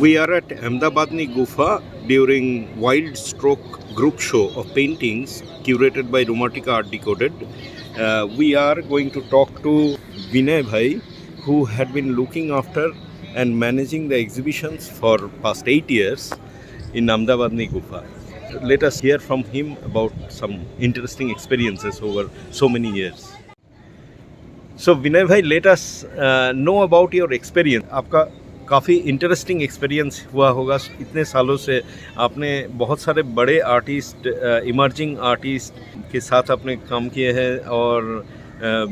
We are at Ahmedabadni Gufa during Wild Stroke group show of paintings curated by Romantica Art Decoded. We are going to talk to Vinay Bhai, who had been looking after and managing the exhibitions for past 8 years in Ahmedabadni Gufa. Let us hear from him about some interesting experiences over so many years. So विनय भाई, let us know about your experience. आपका काफ़ी interesting experience हुआ होगा इतने सालों से. आपने बहुत सारे बड़े आर्टिस्ट, इमर्जिंग आर्टिस्ट के साथ आपने काम किए हैं, और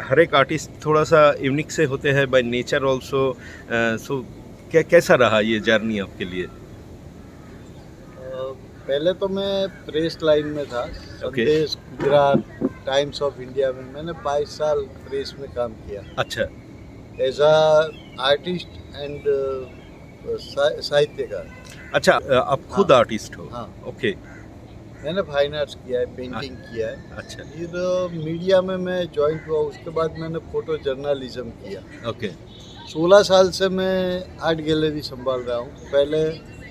हर एक आर्टिस्ट थोड़ा सा यूनिक से होते हैं बाय नेचर ऑल्सो. सो कैसा रहा ये जर्नी आपके लिए? पहले तो मैं प्रेस लाइन में था. संदेश गुजरात टाइम्स ऑफ इंडिया में मैंने 22 साल प्रेस में काम किया. अच्छा. एज अ आर्टिस्ट एंड साहित्यकार. अच्छा, आप खुद आर्टिस्ट हो? हाँ. ओके. मैंने फाइन आर्ट्स किया है, पेंटिंग किया है. अच्छा. फिर मीडिया में मैं ज्वाइंट हुआ. उसके बाद मैंने फोटो जर्नलिज्म किया. ओके. 16 साल से मैं आर्ट गैलरी संभाल रहा हूँ. पहले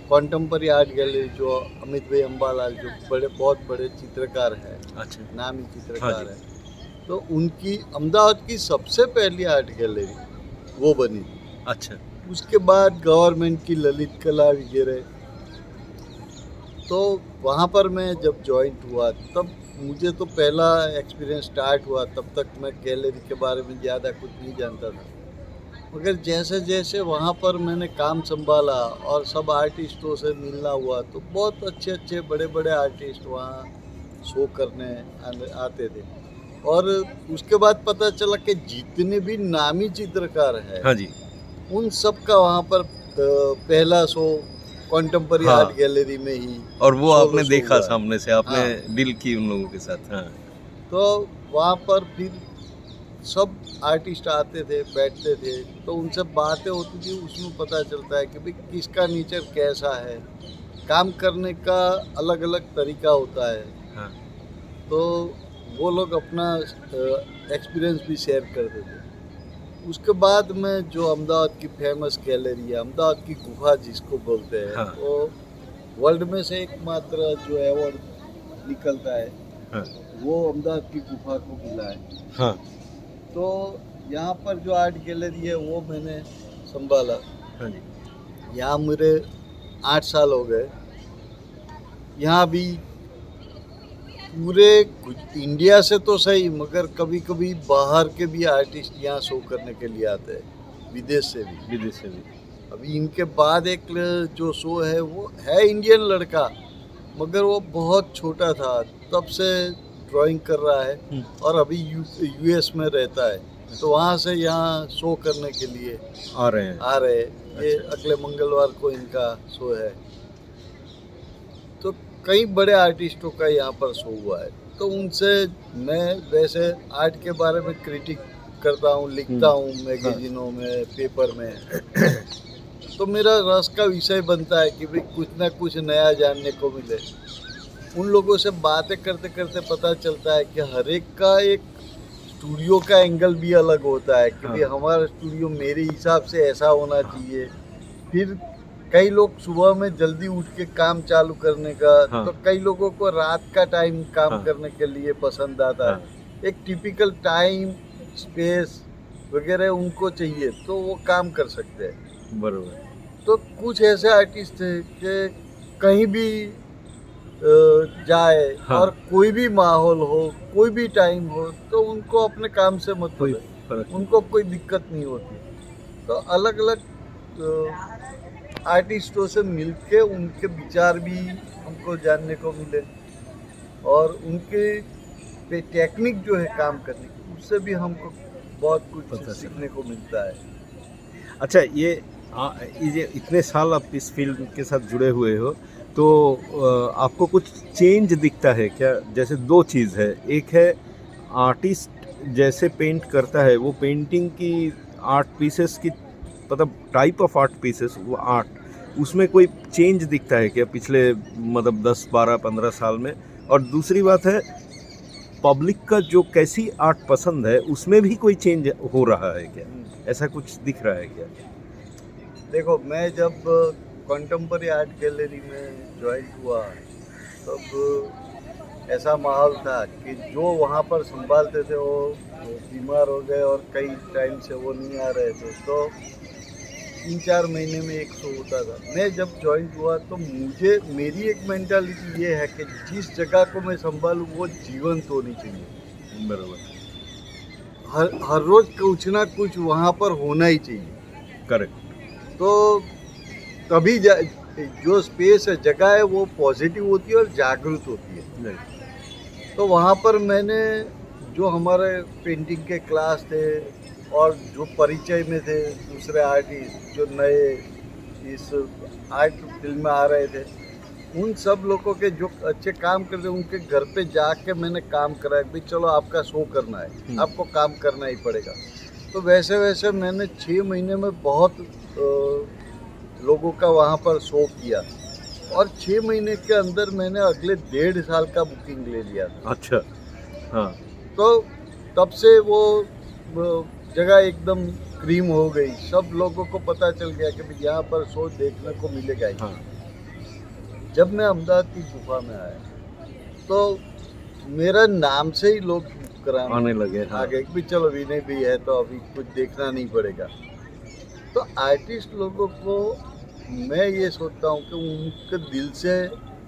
कॉन्टेम्पररी आर्ट गैलरी जो अमित भाई अम्बालाल, जो बहुत बड़े चित्रकार हैं. अच्छा. नामी चित्रकार हाँ है. तो उनकी अहमदाबाद की सबसे पहली आर्ट गैलरी वो बनी. अच्छा. उसके बाद गवर्नमेंट की ललित कला वगैरह. तो वहाँ पर मैं जब जॉइंट हुआ तब मुझे तो पहला एक्सपीरियंस स्टार्ट हुआ. तब तक मैं गैलरी के बारे में ज़्यादा कुछ नहीं जानता था. मगर जैसे जैसे वहाँ पर मैंने काम संभाला और सब आर्टिस्टों से मिलना हुआ, तो बहुत अच्छे अच्छे बड़े बड़े आर्टिस्ट वहाँ शो करने आते थे. और उसके बाद पता चला कि जितने भी नामी चित्रकार हैं, हाँ जी, उन सब का वहाँ पर पहला शो कॉन्टेम्पररी हाँ. आर्ट गैलरी में ही. और वो आपने शो देखा हुआ. सामने से, आपने हाँ. डील की उन लोगों के साथ. हाँ. तो वहाँ पर फिर सब आर्टिस्ट आते थे, बैठते थे, तो उनसे बातें होती थी. उसमें पता चलता है कि भाई किसका नेचर कैसा है, काम करने का अलग अलग तरीका होता है. हाँ. तो वो लोग अपना एक्सपीरियंस भी शेयर करते थे. उसके बाद में जो अहमदाबाद की फेमस गैलरी है, अहमदाबाद की गुफा जिसको बोलते हैं, हाँ. वो वर्ल्ड में से एकमात्र जो अवार्ड निकलता है, हाँ. वो अहमदाबाद की गुफा को मिला है. हाँ. तो यहाँ पर जो आर्ट गैलरी है वो मैंने संभाला. हाँ जी. यहाँ मेरे 8 साल हो गए. यहाँ भी पूरे इंडिया से तो सही, मगर कभी कभी बाहर के भी आर्टिस्ट यहाँ शो करने के लिए आते हैं, विदेश से भी. विदेश से भी. अभी इनके बाद एक जो शो है वो है इंडियन लड़का, मगर वो बहुत छोटा था, तब से ड्राइंग कर रहा है और अभी यूएस में रहता है. तो वहाँ से यहाँ शो करने के लिए आ रहे हैं. ये अगले मंगलवार को इनका शो है. तो कई बड़े आर्टिस्टों का यहाँ पर शो हुआ है. तो उनसे मैं वैसे आर्ट के बारे में क्रिटिक करता हूँ, लिखता हूँ मैगजीनों में, पेपर में. तो मेरा रस का विषय बनता है कि भाई कुछ ना कुछ नया जानने को मिले. उन लोगों से बातें करते करते पता चलता है कि हर एक का एक स्टूडियो का एंगल भी अलग होता है कि भाई हमारा स्टूडियो मेरे हिसाब से ऐसा होना चाहिए. फिर कई लोग सुबह में जल्दी उठ के काम चालू करने का, तो कई लोगों को रात का टाइम काम करने के लिए पसंद आता है. एक टिपिकल टाइम स्पेस वगैरह उनको चाहिए, तो वो काम कर सकते हैं. बरोबर. तो कुछ ऐसे आर्टिस्ट थे कि कहीं भी जाए, और कोई भी माहौल हो, कोई भी टाइम हो, तो उनको अपने काम से मतलब है, उनको कोई दिक्कत नहीं होती. तो अलग अलग आर्टिस्टों से मिलके उनके विचार भी हमको जानने को मिले, और उनके टेक्निक जो है काम करने की, उससे भी हमको बहुत कुछ सीखने को मिलता है. अच्छा, ये इतने साल आप इस फील्ड के साथ जुड़े हुए हो, तो आपको कुछ चेंज दिखता है क्या? जैसे दो चीज़ है. एक है आर्टिस्ट जैसे पेंट करता है, वो पेंटिंग की आर्ट पीसेस की, मतलब टाइप ऑफ आर्ट पीसेस, वो आर्ट, उसमें कोई चेंज दिखता है क्या पिछले मतलब 10, 12, 15 साल में? और दूसरी बात है, पब्लिक का जो कैसी आर्ट पसंद है, उसमें भी कोई चेंज हो रहा है क्या? ऐसा कुछ दिख रहा है क्या? देखो, मैं जब कंटेम्पररी आर्ट गैलरी में ज्वाइन हुआ तब ऐसा माहौल था कि जो वहाँ पर संभालते थे वो बीमार हो गए और कई टाइम से वो नहीं आ रहे थे, तो 3-4 महीने में एक शो होता था। मैं जब ज्वाइन हुआ तो मुझे मेरी एक मेंटालिटी ये है कि जिस जगह को मैं संभालूँ वो जीवंत होनी चाहिए। बराबर, हर रोज कुछ ना कुछ वहाँ पर होना ही चाहिए। करेक्ट। तो तभी जो स्पेस है, जगह है, वो पॉजिटिव होती है और जागरूक होती है। तो वहाँ पर मैंने जो हमारे पेंटिंग के क्लास थे और जो परिचय में थे दूसरे आर्टिस्ट जो नए इस आर्ट फील्ड में आ रहे थे, उन सब लोगों के जो अच्छे काम करते उनके घर पे जाके मैंने काम कराया। भाई चलो आपका शो करना है, आपको काम करना ही पड़ेगा। तो वैसे वैसे मैंने 6 महीने में बहुत लोगों का वहाँ पर शो किया और 6 महीने के अंदर मैंने अगले 1.5 साल का बुकिंग ले लिया था। अच्छा, हाँ। तो तब से वो जगह एकदम क्रीम हो गई। सब लोगों को पता चल गया कि भाई यहाँ पर शो देखने को मिलेगा ही। हाँ। जब मैं अहमदाबाद की गुफा में आया तो मेरा नाम से ही लोग कराने आने लगे। हाँ। आगे भी चलो विनय भी है तो अभी कुछ देखना नहीं पड़ेगा। तो आर्टिस्ट लोगों को मैं ये सोचता हूँ कि उनके दिल से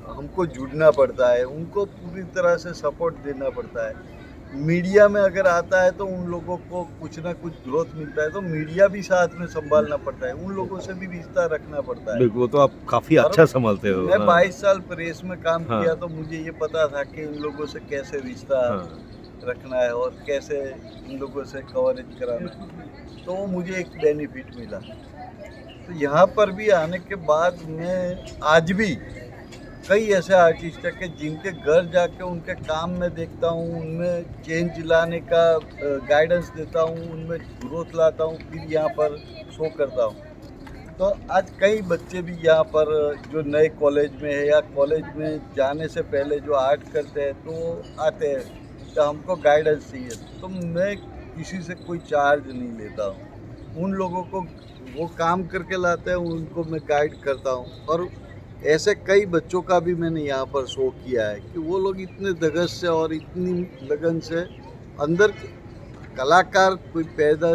हमको जुड़ना पड़ता है, उनको पूरी तरह से सपोर्ट देना पड़ता है। मीडिया में अगर आता है तो उन लोगों को कुछ ना कुछ ग्रोथ मिलता है, तो मीडिया भी साथ में संभालना पड़ता है, उन लोगों से भी रिश्ता रखना पड़ता है। बिल्कुल, वो तो आप काफी अच्छा संभालते हो। मैं हाँ। 22 साल प्रेस में काम हाँ। किया तो मुझे ये पता था कि इन लोगों से कैसे रिश्ता रखना है और कैसे इन लोगों से कवरेज कराना है, तो वो मुझे एक बेनिफिट मिला। तो यहाँ पर भी आने के बाद मैं आज भी कई ऐसे आर्टिस्ट हैं कि जिनके घर जाके उनके काम में देखता हूँ, उनमें चेंज लाने का गाइडेंस देता हूँ, उनमें ग्रोथ लाता हूँ, फिर यहाँ पर शो करता हूँ। तो आज कई बच्चे भी यहाँ पर जो नए कॉलेज में है या कॉलेज में जाने से पहले जो आर्ट करते हैं तो आते हैं, तो हमको गाइडेंस चाहिए, तो मैं किसी से कोई चार्ज नहीं लेता हूँ। उन लोगों को वो काम करके लाते हैं, उनको मैं गाइड करता हूँ। और ऐसे कई बच्चों का भी मैंने यहाँ पर शो किया है कि वो लोग इतने धगस से और इतनी लगन से अंदर कलाकार कोई पैदा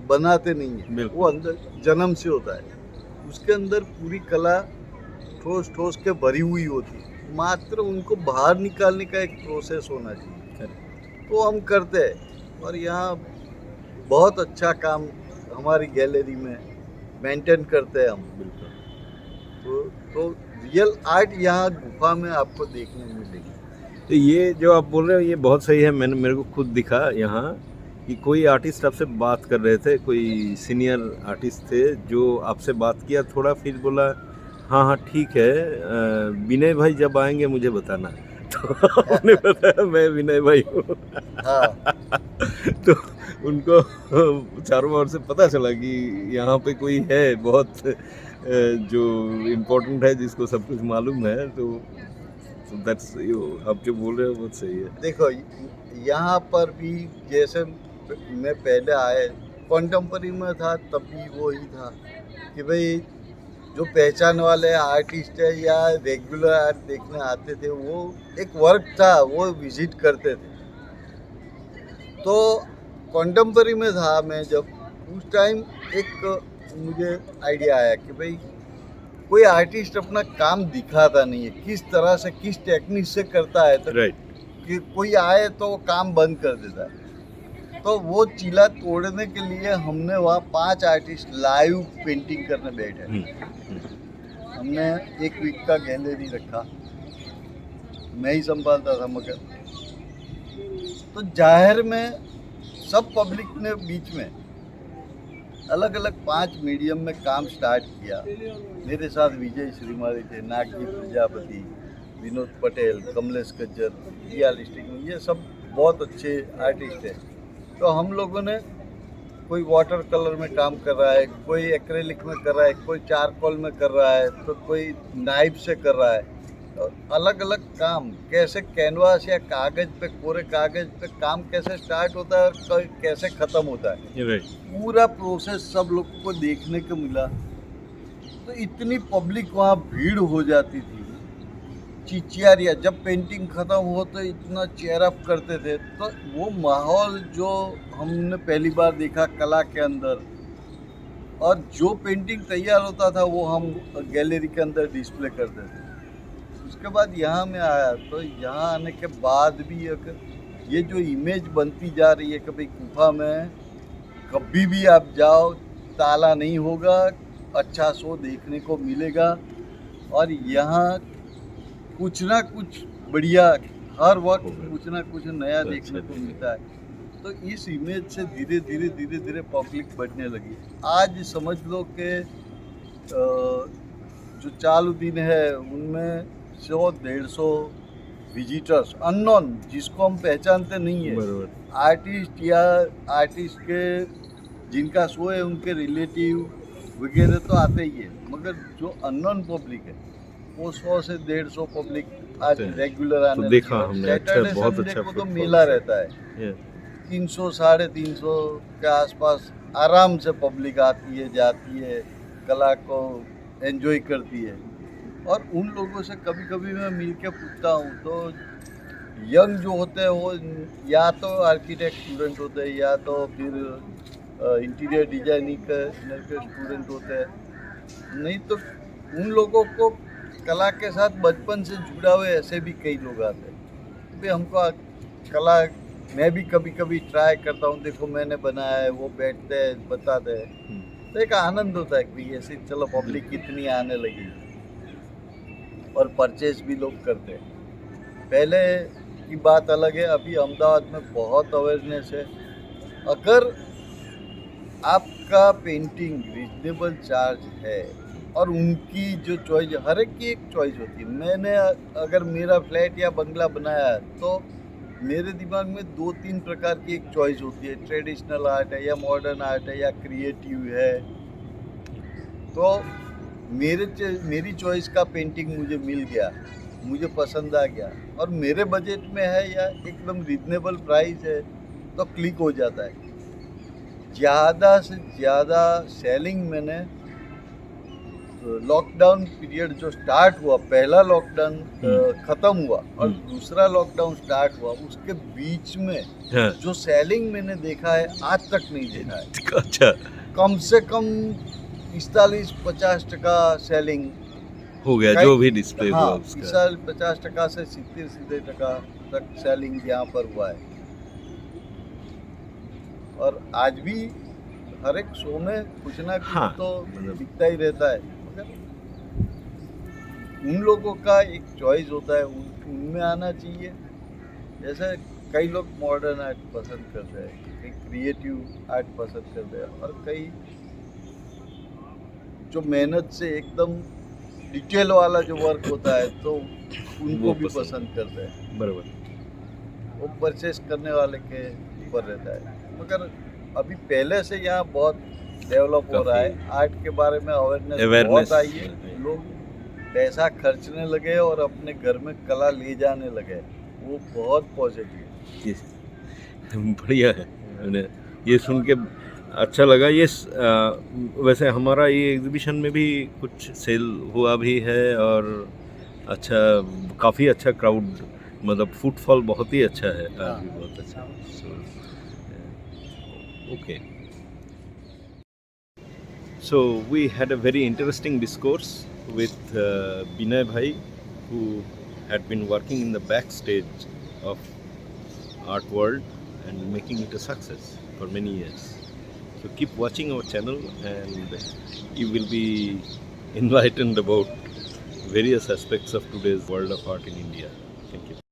बनाते नहीं है, वो अंदर जन्म से होता है, उसके अंदर पूरी कला ठोस ठोस के भरी हुई होती है, मात्र उनको बाहर निकालने का एक प्रोसेस होना चाहिए। तो हम करते हैं और यहाँ बहुत अच्छा काम हमारी गैलरी में मेंटेन करते हैं हम। बिल्कुल। तो रियल आर्ट यहाँ गुफा में आपको देखने को मिलेगी। तो ये जो आप बोल रहे हो ये बहुत सही है। मेरे को खुद दिखा यहाँ कि कोई आर्टिस्ट आपसे बात कर रहे थे, कोई सीनियर आर्टिस्ट थे जो आपसे बात किया थोड़ा, फिर बोला हाँ हाँ ठीक है, विनय भाई जब आएंगे मुझे बताना। तो आपने बताया मैं विनय भाई हूँ। हाँ। तो उनको चारों ओर से पता चला कि यहाँ पे कोई है बहुत जो इम्पोर्टेंट है, जिसको सब कुछ मालूम है। तो दैट्स आप जो बोल रहे हो बहुत सही है। देखो यहाँ पर भी जैसे मैं पहले आए कंटेम्पररी में था तब भी वो ही था कि भाई जो पहचान वाले आर्टिस्ट है या रेगुलर आर्ट देखने आते थे, वो एक वर्क था, वो विजिट करते थे। तो कंटेम्पररी में था मैं जब, उस टाइम एक मुझे आइडिया आया कि भाई कोई आर्टिस्ट अपना काम दिखाता नहीं है, किस तरह से किस टेक्निक से करता है, तो कि कोई आए तो वो काम बंद कर देता है। तो वो चीला तोड़ने के लिए हमने वहाँ 5 आर्टिस्ट लाइव पेंटिंग करने बैठे। हमने 1 वीक का गैलरी रखा, मैं ही संभालता था, मगर तो जाहिर में सब पब्लिक ने बीच में अलग अलग 5 मीडियम में काम स्टार्ट किया। मेरे साथ विजय श्रीमाली थे, नागजी प्रजापति, विनोद पटेल, कमलेश गज्जर, रियलिस्टिक, ये सब बहुत अच्छे आर्टिस्ट हैं। तो हम लोगों ने कोई वाटर कलर में काम कर रहा है, कोई एक्रेलिक में कर रहा है, कोई चारकोल में कर रहा है, तो कोई नाइफ से कर रहा है। तो अलग अलग काम कैसे कैनवास या कागज पे, कोरे कागज पे काम कैसे स्टार्ट होता है और कैसे ख़त्म होता है, पूरा प्रोसेस सब लोगों को देखने को मिला। तो इतनी पब्लिक वहाँ भीड़ हो जाती थी, चिचियारिया, जब पेंटिंग ख़त्म हो तो इतना चेयर अप करते थे। तो वो माहौल जो हमने पहली बार देखा कला के अंदर, और जो पेंटिंग तैयार होता था वो हम गैलरी के अंदर डिस्प्ले करते थे। उसके बाद यहाँ मैं आया, तो यहाँ आने के बाद भी ये जो इमेज बनती जा रही है कि भाई गुफा में कभी भी आप जाओ ताला नहीं होगा, अच्छा शो देखने को मिलेगा, और यहाँ कुछ ना कुछ बढ़िया हर वक्त कुछ ना कुछ नया देखने को मिलता है। तो इस इमेज से धीरे धीरे पब्लिक बढ़ने लगी। आज समझ लो कि जो चालू दिन है उनमें 100-150 विजिटर्स अननोन, जिसको हम पहचानते नहीं है, आर्टिस्ट के जिनका शो है उनके रिलेटिव वगैरह तो आते ही है, मगर जो अननोन पब्लिक है वो 100 से 150 पब्लिक आज रेगुलर आने देखा हमने। अच्छा, बहुत अच्छा को तो मेला रहता है, 300-350 के आसपास आराम से पब्लिक आती है, जाती है, कला को एंजॉय करती है। और उन लोगों से कभी कभी मैं मिल के पूछता हूँ तो यंग जो होते हैं वो या तो आर्किटेक्ट स्टूडेंट होते हैं या तो फिर इंटीरियर डिजाइनिंग के स्टूडेंट होते हैं, नहीं तो उन लोगों को कला के साथ बचपन से जुड़ा हुए ऐसे भी कई लोग आते हैं। भी हमको कला मैं भी कभी कभी ट्राई करता हूँ, देखो मैंने बनाया है, वो बैठते हैं बताते हैं, तो एक आनंद होता है कि ऐसे चलो पब्लिक कितनी आने लगी और परचेज भी लोग करते हैं। पहले की बात अलग है, अभी अहमदाबाद में बहुत अवेयरनेस है। अगर आपका पेंटिंग रीजनेबल चार्ज है और उनकी जो चॉइस, हर एक की एक चॉइस होती है। मैंने अगर मेरा फ्लैट या बंगला बनाया है तो मेरे दिमाग में 2-3 प्रकार की एक चॉइस होती है, ट्रेडिशनल आर्ट है या मॉडर्न आर्ट है या क्रिएटिव है। तो मेरी चॉइस का पेंटिंग मुझे मिल गया, मुझे पसंद आ गया और मेरे बजट में है या एकदम रीजनेबल प्राइस है, तो क्लिक हो जाता है। ज़्यादा से ज़्यादा सेलिंग मैंने लॉकडाउन पीरियड जो स्टार्ट हुआ, पहला लॉकडाउन ख़त्म हुआ और दूसरा लॉकडाउन स्टार्ट हुआ, उसके बीच में जो सेलिंग मैंने देखा है आज तक नहीं देखा है। अच्छा, कम से कम 45-50% सेलिंग हो गया जो भी डिस्प्ले हुआ उसका। 50% से 70% तक सेलिंग यहाँ पर हुआ है। और आज भी हर एक शो में कुछ ना कुछ तो दिखता ही रहता है, मगर उन लोगों का एक चॉइस होता है, उनमें आना चाहिए। जैसे कई लोग मॉडर्न आर्ट पसंद करते हैं, कई क्रिएटिव आर्ट पसंद करते हैं और कई जो मेहनत से एकदम डिटेल वाला जो वर्क होता है तो उनको भी पसंद करते हैं। बराबर, वो परचेस करने वाले के ऊपर रहता है। मगर अभी पहले से यहाँ बहुत डेवलप हो रहा है, आर्ट के बारे में अवेयरनेस बहुत आई है, लोग पैसा खर्चने लगे और अपने घर में कला ले जाने लगे, वो बहुत पॉजिटिव है। बढ़िया है, ये सुन के अच्छा लगा। ये वैसे हमारा ये एग्जीबिशन में भी कुछ सेल हुआ भी है और अच्छा, काफ़ी अच्छा क्राउड, मतलब फुटफॉल बहुत ही अच्छा है, भी बहुत अच्छा। Okay, so we had a very interesting discourse with Binay Bhai, who had been working in the backstage of art world and making it a success for many years. So keep watching our channel and you will be enlightened about various aspects of today's world of art in India. Thank you.